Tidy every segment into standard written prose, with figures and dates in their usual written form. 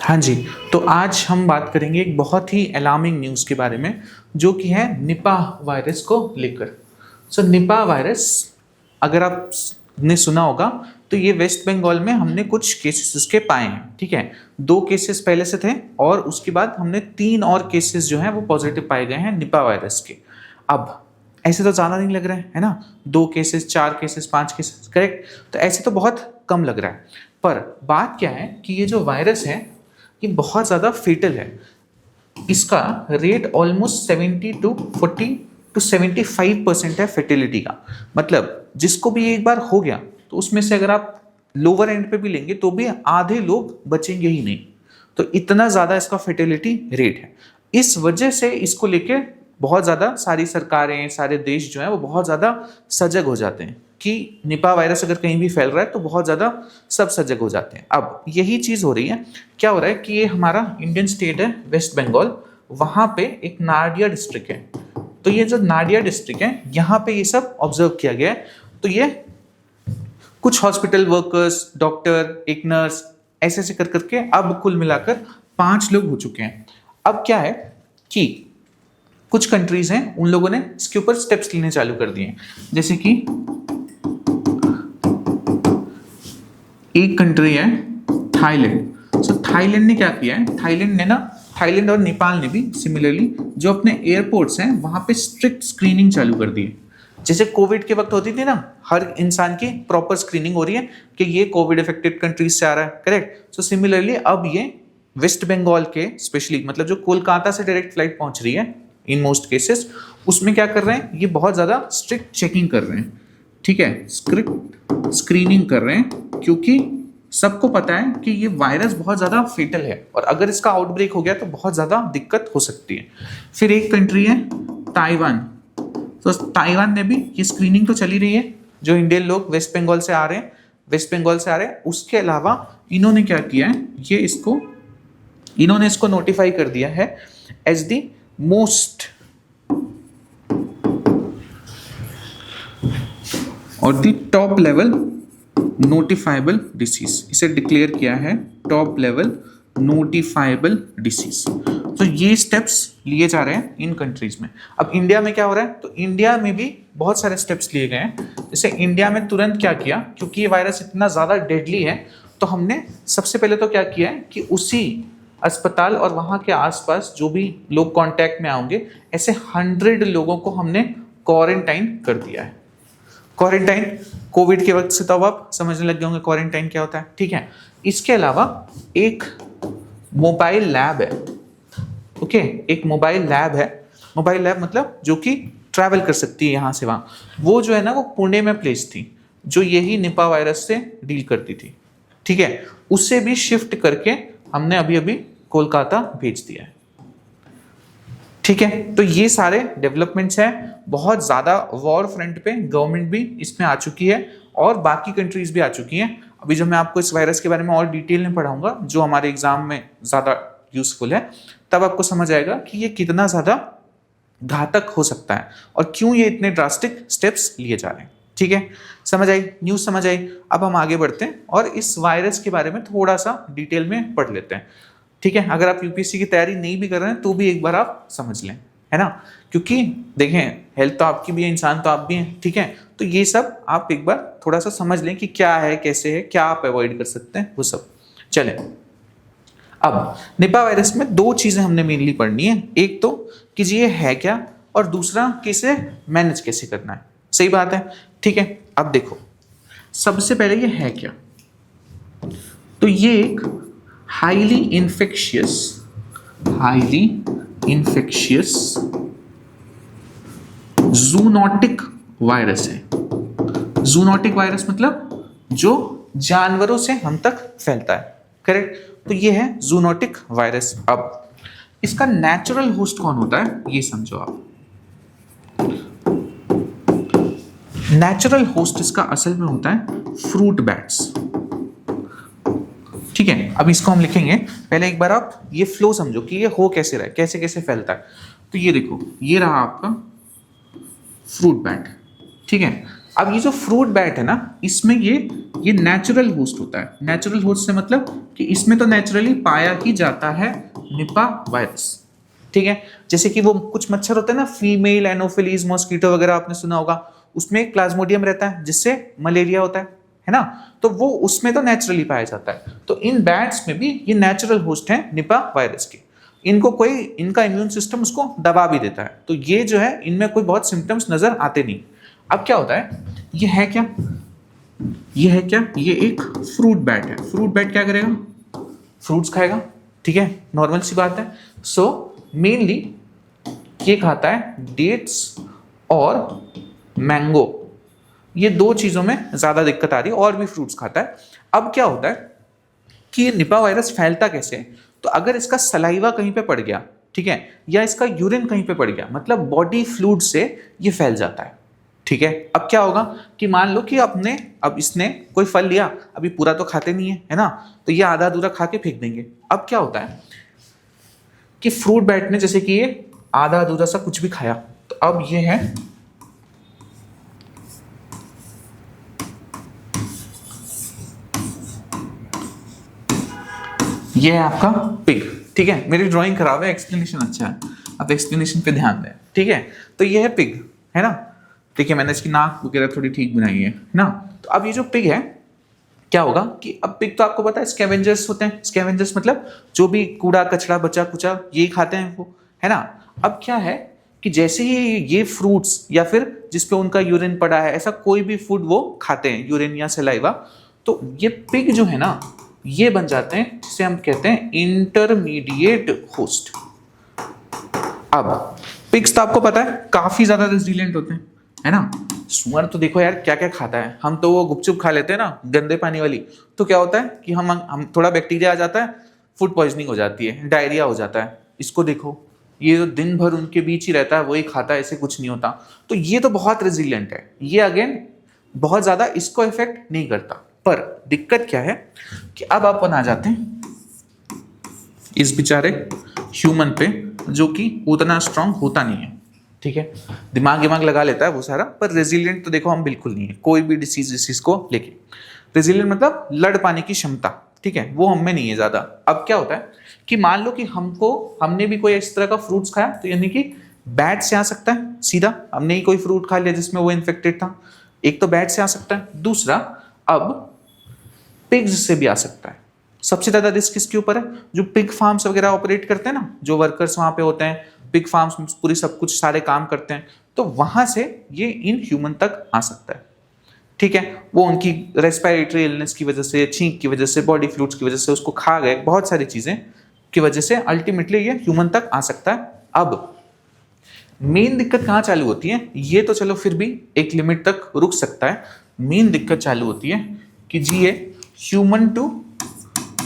हाँ जी, तो आज हम बात करेंगे एक बहुत ही अलार्मिंग न्यूज़ के बारे में, जो कि है निपाह वायरस को लेकर। निपाह वायरस, अगर आपने सुना होगा, तो ये वेस्ट बंगाल में हमने कुछ केसेस इसके पाए हैं, ठीक है। 2 केसेस पहले से थे और उसके बाद हमने 3 और केसेस जो हैं वो पॉजिटिव पाए गए हैं निपाह वायरस के। अब ऐसे तो ज़्यादा नहीं लग रहा है ना? 2 केसेस, 4 केसेस, 5 केसेस, करेक्ट? तो ऐसे तो बहुत कम लग रहा है। पर बात क्या है कि ये जो वायरस है, ये बहुत ज़्यादा फेटल है। इसका रेट ऑलमोस्ट 70 टू 40 टू 75% है फेटिलिटी का। मतलब जिसको भी एक बार हो गया तो उसमें से अगर आप लोअर एंड पे भी लेंगे तो भी आधे लोग बचेंगे ही नहीं। तो इतना ज़्यादा इसका फेटिलिटी रेट है। इस वजह से इसको लेके बहुत ज़्यादा सारी सरकारें, सारे देश जो हैं वो बहुत ज़्यादा सजग हो जाते हैं कि निपाह वायरस अगर कहीं भी फैल रहा है तो बहुत ज़्यादा सब सजग हो जाते हैं। अब यही चीज़ हो रही है, क्या हो रहा है कि ये हमारा इंडियन स्टेट है वेस्ट बंगाल, वहाँ पे एक नाडिया डिस्ट्रिक्ट है। तो ये जो नाडिया डिस्ट्रिक्ट है, यहाँ पे ये सब ऑब्जर्व किया गया है। तो ये कुछ हॉस्पिटल वर्कर्स, डॉक्टर, एक नर्स, ऐसे ऐसे कर करके अब कुल मिलाकर 5 लोग हो चुके हैं। अब क्या है कि कुछ कंट्रीज हैं, उन लोगों ने इसके ऊपर स्टेप्स लेने चालू कर दिए हैं। जैसे कि एक कंट्री है थाईलैंड। थाईलैंड ने क्या किया है, थाईलैंड और नेपाल ने भी सिमिलरली जो अपने एयरपोर्ट्स हैं वहां पे स्ट्रिक्ट स्क्रीनिंग चालू कर दी है। जैसे कोविड के वक्त होती थी ना, हर इंसान की प्रॉपर स्क्रीनिंग हो रही है कि ये कोविड इफेक्टेड कंट्रीज से आ रहा है, करेक्ट। सिमिलरली अब ये वेस्ट बंगाल के स्पेशली, मतलब जो कोलकाता से डायरेक्ट फ्लाइट पहुंच रही है इन मोस्ट केसेस, उसमें क्या कर रहे हैं, ये बहुत ज़्यादा स्ट्रिक्ट चेकिंग कर रहे हैं, ठीक है, स्ट्रिक्ट स्क्रीनिंग कर रहे हैं, क्योंकि सबको पता है कि ये वायरस बहुत ज़्यादा फेटल है और अगर इसका आउटब्रेक हो गया तो बहुत ज़्यादा दिक्कत हो सकती है। फिर एक कंट्री है ताइवान। तो ताइवान ने भी, ये स्क्रीनिंग तो चली रही है, जो इंडियन लोग वेस्ट बंगाल से आ रहे हैं, उसके अलावा इन्होंने क्या किया है, इन्होंने इसको नोटिफाई कर दिया है एज द मोस्ट और the top level notifiable disease. इसे डिक्लेयर किया है टॉप लेवल नोटिफाइबल डिसीज। तो ये स्टेप्स लिए जा रहे हैं इन कंट्रीज में। अब इंडिया में क्या हो रहा है, तो इंडिया में भी बहुत सारे स्टेप्स लिए गए हैं। जैसे इंडिया में तुरंत क्या किया, क्योंकि ये वायरस इतना ज़्यादा डेडली है, तो हमने सबसे पहले तो क्या किया है कि उसी अस्पताल और वहाँ के आसपास जो भी लोग कांटेक्ट में आएंगे, ऐसे 100 लोगों को हमने क्वारंटाइन कर दिया है। क्वारंटाइन कोविड के वक्त से तो अब आप समझने लग गए होंगे क्वारंटाइन क्या होता है, ठीक है। इसके अलावा एक मोबाइल लैब है, ओके, एक मोबाइल लैब मतलब जो कि ट्रैवल कर सकती है यहाँ से वहाँ। वो जो है ना, वो पुणे में प्लेस थी, जो यही निपाह वायरस से डील करती थी, ठीक है। उससे भी शिफ्ट करके हमने अभी अभी कोलकाता भेज दिया है, ठीक है। तो ये सारे डेवलपमेंट्स हैं। बहुत ज़्यादा वॉर फ्रंट पे गवर्नमेंट भी इसमें आ चुकी है और बाकी कंट्रीज भी आ चुकी हैं। अभी जो मैं आपको इस वायरस के बारे में और डिटेल में पढ़ाऊंगा, जो हमारे एग्जाम में ज़्यादा यूजफुल है, तब आपको समझ आएगा कि ये कितना ज़्यादा घातक हो सकता है और क्यों ये इतने ड्रास्टिक स्टेप्स लिए जा रहे हैं, ठीक है। समझ आई, न्यूज़ समझ आई। अब हम आगे बढ़ते हैं और इस वायरस के बारे में थोड़ा सा डिटेल में पढ़ लेते हैं, ठीक है। अगर आप यूपीएससी की तैयारी नहीं भी कर रहे हैं तो भी एक बार आप समझ लें, है ना, क्योंकि देखें हेल्थ तो आपकी भी है, इंसान तो आप भी हैं, ठीक है। तो ये सब आप एक बार थोड़ा सा समझ लें कि क्या है, कैसे है, क्या आप अवॉइड कर सकते हैं, वो सब। चलें, अब निपाह वायरस में 2 चीज़ें हमने मेनली पढ़नी है। एक तो कि जी ये है क्या, और दूसरा कि इसे मैनेज कैसे करना है। सही बात है, ठीक है। अब देखो, सबसे पहले ये है क्या, तो ये एक हाईली इन्फेक्शियस जूनोटिक वायरस है। जूनोटिक वायरस मतलब जो जानवरों से हम तक फैलता है, करेक्ट। तो ये है जूनोटिक वायरस। अब इसका नेचुरल होस्ट कौन होता है, ये समझो आप। नेचुरल होस्ट इसका असल में होता है फ्रूट बैट्स, ठीक है। अब इसको हम लिखेंगे, पहले एक बार आप ये फ्लो समझो कि ये हो कैसे रहा है, कैसे कैसे फैलता है। तो ये देखो, ये रहा आपका फ्रूट बैट, ठीक है। अब ये जो फ्रूट बैट है ना, इसमें ये नेचुरल होस्ट होता है। नेचुरल होस्ट से मतलब कि इसमें तो नेचुरली पाया ही जाता है निपा वायरस, ठीक है। जैसे कि वो कुछ मच्छर होते हैं ना, फीमेल एनोफिलीज मॉस्किटो वगैरह आपने सुना होगा, उसमें एक प्लाज्मोडियम रहता है जिससे मलेरिया होता है ना, तो वो उसमें तो नेचुरली पाया जाता है। तो इन बैट्स में भी ये नेचुरल होस्ट है निपा वायरस के। इनका इम्यून सिस्टम उसको दबा भी देता है, तो ये जो है इनमें कोई बहुत सिम्टम्स नजर आते नहीं। अब क्या होता है, ये है क्या, ये एक फ्रूट बैट है। फ्रूट बैट क्या करेगा, फ्रूट्स खाएगा, ठीक है, नॉर्मल सी बात है। सो मेनली ये खाता है डेट्स और मैंगो, ये दो चीजों में ज्यादा दिक्कत आ रही है, और भी फ्रूट्स खाता है। अब क्या होता है कि ये निपा वायरस फैलता कैसे, तो अगर इसका सलाइवा कहीं पे पड़ गया, ठीक है, या इसका यूरिन कहीं पे पड़ गया, मतलब बॉडी फ्लूइड से ये फैल जाता है, ठीक है। अब क्या होगा कि मान लो कि अब इसने कोई फल लिया, अभी पूरा तो खाते नहीं है ना, तो ये आधा अधूरा खा के फेंक देंगे। अब क्या होता है कि फ्रूट बैट ने जैसे कि ये आधा अधूरा सा कुछ भी खाया, तो अब ये है आपका पिग, ठीक है। मेरी ड्राइंग खराब है, एक्सप्लेनेशन अच्छा है, आप एक्सप्लेनेशन पे ध्यान दें, ठीक है। तो ये है पिग, है ना, देखिए मैंने इसकी नाक वगैरह थोड़ी ठीक बनाई है ना। तो अब ये जो पिग है, क्या होगा कि अब पिग तो आपको पता है स्कैवेंजर्स होते हैं। स्कैवेंजर्स मतलब जो भी कूड़ा कचरा बचा कुचा ये खाते हैं वो, है ना। अब क्या है कि जैसे ही ये फ्रूट्स या फिर जिसपे उनका यूरिन पड़ा है, ऐसा कोई भी फूड वो खाते हैं, यूरिन या सलाइवा, तो ये पिग जो है ना, ये बन जाते हैं जिसे हम कहते हैं इंटरमीडिएट होस्ट। अब पिग्स तो आपको पता है काफी ज्यादा रेजिलिएंट होते हैं, है ना। सुअर तो देखो यार क्या क्या खाता है, हम तो वो गुपचुप खा लेते हैं ना गंदे पानी वाली, तो क्या होता है कि हम थोड़ा बैक्टीरिया आ जाता है, फूड पॉइजनिंग हो जाती है, डायरिया हो जाता है। इसको देखो, ये जो दिन भर उनके बीच ही रहता है वही खाता है, ऐसे कुछ नहीं होता। तो ये तो बहुत रेजिलिएंट है, ये अगेन बहुत ज्यादा इसको इफेक्ट नहीं करता। पर दिक्कत क्या है कि अब अपन आ जाते हैं इस बेचारे ह्यूमन पे, जो कि उतना स्ट्रांग होता नहीं है, ठीक है। दिमाग लगा लेता है वो सारा, पर रेजिलिएंट तो देखो हम बिल्कुल नहीं है कोई भी डिसीज को लेके। रेजिलिएंट मतलब लड़ पाने की क्षमता, ठीक है, वो हमें नहीं है ज्यादा। अब क्या होता है कि मान लो कि हमने भी कोई इस तरह का फ्रूट्स खाया, तो यानी कि बैट से आ सकता है सीधा, हमने ही कोई फ्रूट खा लिया जिसमें वो इन्फेक्टेड था, एक तो बैट से आ सकता है, दूसरा अब पिग्स से भी आ सकता है। सबसे ज्यादा रिस्क किसके ऊपर है, जो पिग फार्म्स वगैरह ऑपरेट करते हैं ना, जो वर्कर्स वहां पे होते हैं, पिग फार्म्स में पूरी सब कुछ सारे काम करते हैं, तो वहां से ये इन ह्यूमन तक आ सकता है, ठीक है। वो उनकी रेस्पिरेटरी इलनेस की वजह से, छींक की वजह से, बॉडी फ्लूइड्स की वजह से, उसको खा गए, बहुत सारी चीजें की वजह से अल्टीमेटली ये ह्यूमन तक आ सकता है। अब मेन दिक्कत कहाँ चालू होती है, ये तो चलो फिर भी एक लिमिट तक रुक सकता है। मेन दिक्कत चालू होती है कि जी ये ह्यूमन टू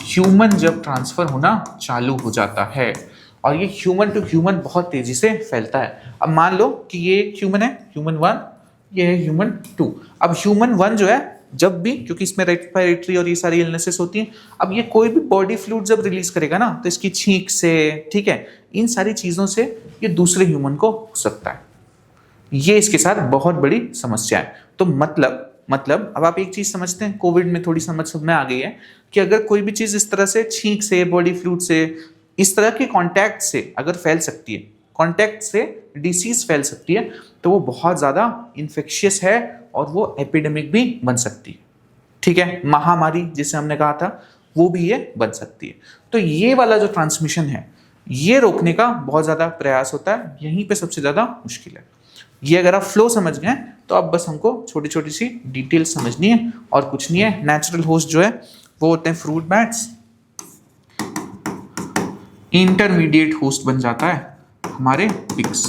ह्यूमन जब ट्रांसफर होना चालू हो जाता है, और ये ह्यूमन टू ह्यूमन बहुत तेजी से फैलता है। अब मान लो कि ये एक ह्यूमन है, ह्यूमन 1, ये है ह्यूमन 2। अब ह्यूमन 1 जो है, जब भी, क्योंकि इसमें रेस्पिरेटरी और ये सारी इलनेसेस होती हैं, अब ये कोई भी बॉडी फ्लूइड जब रिलीज करेगा ना, तो इसकी छींक से, ठीक है, इन सारी चीजों से ये दूसरे ह्यूमन को हो सकता है। ये इसके साथ बहुत बड़ी समस्या है। तो मतलब अब आप एक चीज समझते हैं, कोविड में थोड़ी समझ में आ गई है कि अगर कोई भी चीज इस तरह से छींक से, बॉडी फ्लूइड से, इस तरह के कांटेक्ट से अगर फैल सकती है, कांटेक्ट से डिसीज फैल सकती है, तो वो बहुत ज्यादा इन्फेक्शियस है और वो एपिडेमिक भी बन सकती है, ठीक है। महामारी जिसे हमने कहा था वो भी ये बन सकती है। तो ये वाला जो ट्रांसमिशन है, ये रोकने का बहुत ज्यादा प्रयास होता है, यहीं पे सबसे ज्यादा मुश्किल है। ये अगर आप फ्लो समझ गए तो अब बस हमको छोटी छोटी सी डिटेल समझनी है और कुछ नहीं है। नेचुरल होस्ट जो है वो होते हैं फ्रूट बैट्स, इंटरमीडिएट होस्ट बन जाता है हमारे pigs,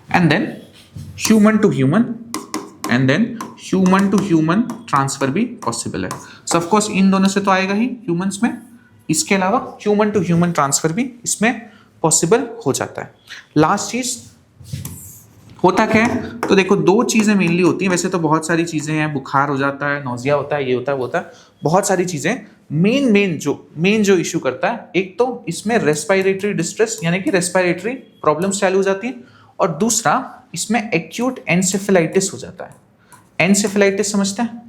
and then human to human, and then human to human transfer भी पॉसिबल है। सो ऑफ कोर्स इन दोनों से तो आएगा ही ह्यूमंस में, इसके अलावा ह्यूमन टू ह्यूमन ट्रांसफर भी इसमें पॉसिबल हो जाता है। लास्ट चीज होता क्या है, तो देखो दो चीजें मेनली होती हैं, वैसे तो बहुत सारी चीजें हैं, बुखार हो जाता है, नौजिया होता है, ये होता है, वो होता है, बहुत सारी चीजें। मेन जो इश्यू करता है, एक तो इसमें रेस्पिरेटरी डिस्ट्रेस यानी कि रेस्पिरेटरी प्रॉब्लम्स चालू हो जाती हैं, और दूसरा इसमें एक्यूट एन्सेफेलाइटिस हो जाता है। एनसेफेलाइटिस समझते हैं?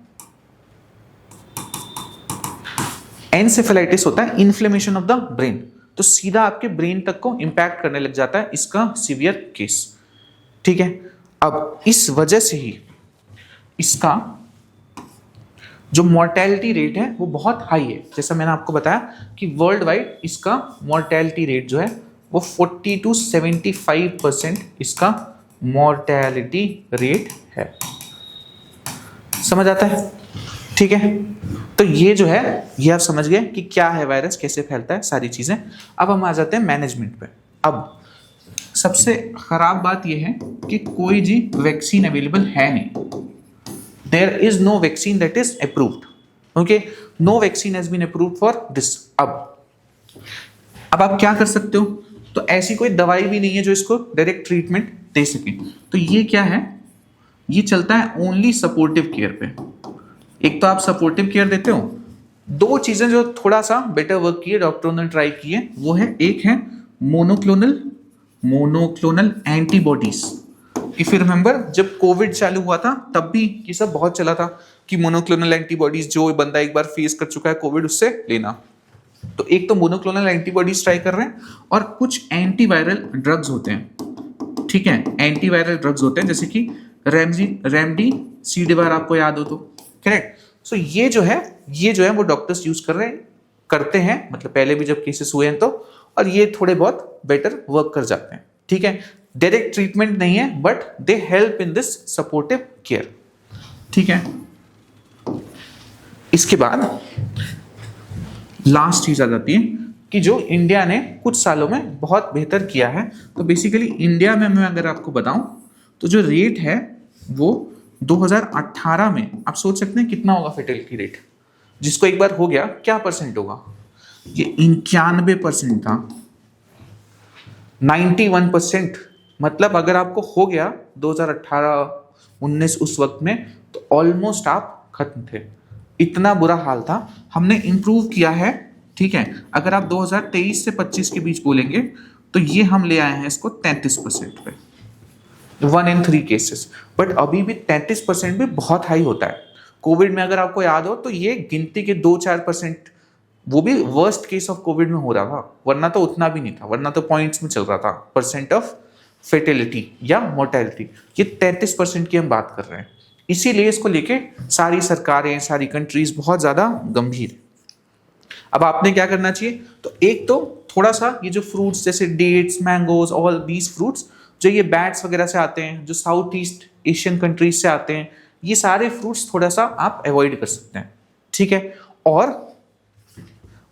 एनसेफेलाइटिस होता है इन्फ्लेमेशन ऑफ द ब्रेन, तो सीधा आपके ब्रेन तक को इंपैक्ट करने लग जाता है इसका सीवियर केस। ठीक है, अब इस वजह से ही इसका जो मॉर्टेलिटी रेट है वो बहुत हाई है। जैसा मैंने आपको बताया कि वर्ल्ड वाइड इसका मॉर्टेलिटी रेट जो है वो 40 to 75% इसका मॉर्टेलिटी रेट है। समझ आता है? ठीक है, तो ये जो है ये आप समझ गए कि क्या है वायरस, कैसे फैलता है, सारी चीजें। अब हम आ जाते हैं मैनेजमेंट पे। अब सबसे खराब बात यह है कि कोई जी वैक्सीन अवेलेबल है नहीं। There is no vaccine that is approved, okay, no vaccine has been approved for this. अब आप क्या कर सकते हो? तो ऐसी कोई दवाई भी नहीं है जो इसको डायरेक्ट ट्रीटमेंट दे सके। तो ये क्या है, ये चलता है ओनली सपोर्टिव केयर पे। एक तो आप सपोर्टिव केयर देते हो, दो चीजें जो थोड़ा सा बेटर वर्क की है, डॉक्टरों ने ट्राई की है, वो है एक है monoclonal antibodies. If you remember जब कोविड चालू हुआ था तब भी ये सब बहुत चला था कि मोनोक्लोनल एंटीबॉडीज, जो बंदा एक बार फेस कर चुका है कोविड उससे लेना। तो एक तो मोनोक्लोनल एंटीबॉडीज ट्राई कर रहे हैं, और कुछ एंटीवायरल ड्रग्स होते हैं। ठीक है, एंटीवायरल ड्रग्स होते हैं जैसे कि रेमडेसिविर, आपको याद हो तो, करेक्ट। सो ये जो है वो डॉक्टर्स यूज करते हैं, मतलब पहले भी जब केसेस हुए हैं तो, और ये थोड़े बहुत बेटर वर्क कर जाते हैं। ठीक है, डायरेक्ट ट्रीटमेंट नहीं है but they help in this supportive care. ठीक है, इसके बाद लास्ट चीज आ जाती है कि जो इंडिया ने कुछ सालों में बहुत बेहतर किया है। तो बेसिकली इंडिया में मैं अगर आपको बताऊं तो जो रेट है वो 2018 में, आप सोच सकते हैं कितना होगा फेटेलिटी रेट, जिसको एक बार हो गया क्या परसेंट होगा? ये 91% था, 91%। मतलब अगर आपको हो गया 2018-19 उस वक्त में, तो ऑलमोस्ट आप खत्म थे, इतना बुरा हाल था। हमने इंप्रूव किया है। ठीक है, अगर आप 2023 से 25 के बीच बोलेंगे तो ये हम ले आए हैं इसको 33% पे, 1 in 3 केसेस। बट अभी भी 33% भी बहुत हाई होता है। कोविड में अगर आपको याद हो तो ये गिनती के 2-4%, वो भी वर्स्ट केस ऑफ कोविड में हो रहा था, वरना तो उतना भी नहीं था, वरना तो पॉइंट्स में चल रहा था परसेंट ऑफ फेटेलिटी या मोर्टेलिटी। ये 33% की हम बात कर रहे हैं, इसीलिए इसको लेके सारी सरकारें, सारी कंट्रीज बहुत ज्यादा गंभीर है। अब आपने क्या करना चाहिए? तो एक तो थोड़ा सा ये जो फ्रूट्स जैसे dates, mangoes, all these fruits जो ये बैट्स वगैरह से आते हैं, जो साउथ ईस्ट एशियन कंट्रीज से आते हैं, ये सारे फ्रूट्स थोड़ा सा आप अवॉइड कर सकते हैं। ठीक है, और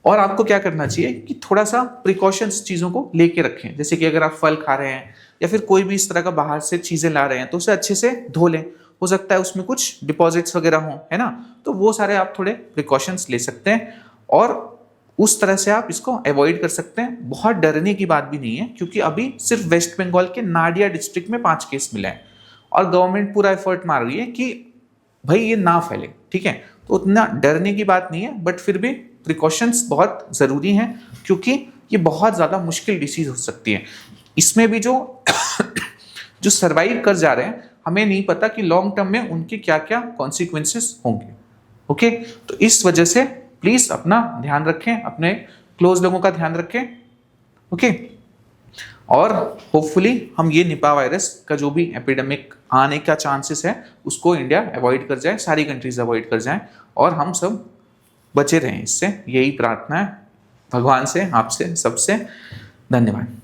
आपको क्या करना चाहिए कि थोड़ा सा प्रिकॉशंस चीज़ों को लेके रखें। जैसे कि अगर आप फल खा रहे हैं या फिर कोई भी इस तरह का बाहर से चीज़ें ला रहे हैं तो उसे अच्छे से धो लें। हो सकता है उसमें कुछ डिपॉजिट्स वगैरह हों, है ना, तो वो सारे आप थोड़े प्रिकॉशंस ले सकते हैं और उस तरह से आप इसको अवॉइड कर सकते हैं। बहुत डरने की बात भी नहीं है, क्योंकि अभी सिर्फ वेस्ट बंगाल के नाडिया डिस्ट्रिक्ट में 5 केस मिले हैं और गवर्नमेंट पूरा एफर्ट मार रही है कि भाई ये ना फैले। ठीक है, तो उतना डरने की बात नहीं है, बट फिर भी प्रिकॉशंस बहुत ज़रूरी हैं, क्योंकि ये बहुत ज़्यादा मुश्किल डिसीज हो सकती है। इसमें भी जो सर्वाइव कर जा रहे हैं, हमें नहीं पता कि लॉन्ग टर्म में उनके क्या क्या कॉन्सिक्वेंसेस होंगे। ओके, तो इस वजह से प्लीज अपना ध्यान रखें, अपने क्लोज लोगों का ध्यान रखें। ओके, और होपफुली हम ये निपा वायरस का जो भी एपिडेमिक आने का चांसेस है उसको इंडिया अवॉइड कर जाए, सारी कंट्रीज अवॉइड कर जाएं और हम सब बचे रहें इससे। यही प्रार्थना है भगवान से, आपसे, सबसे। धन्यवाद।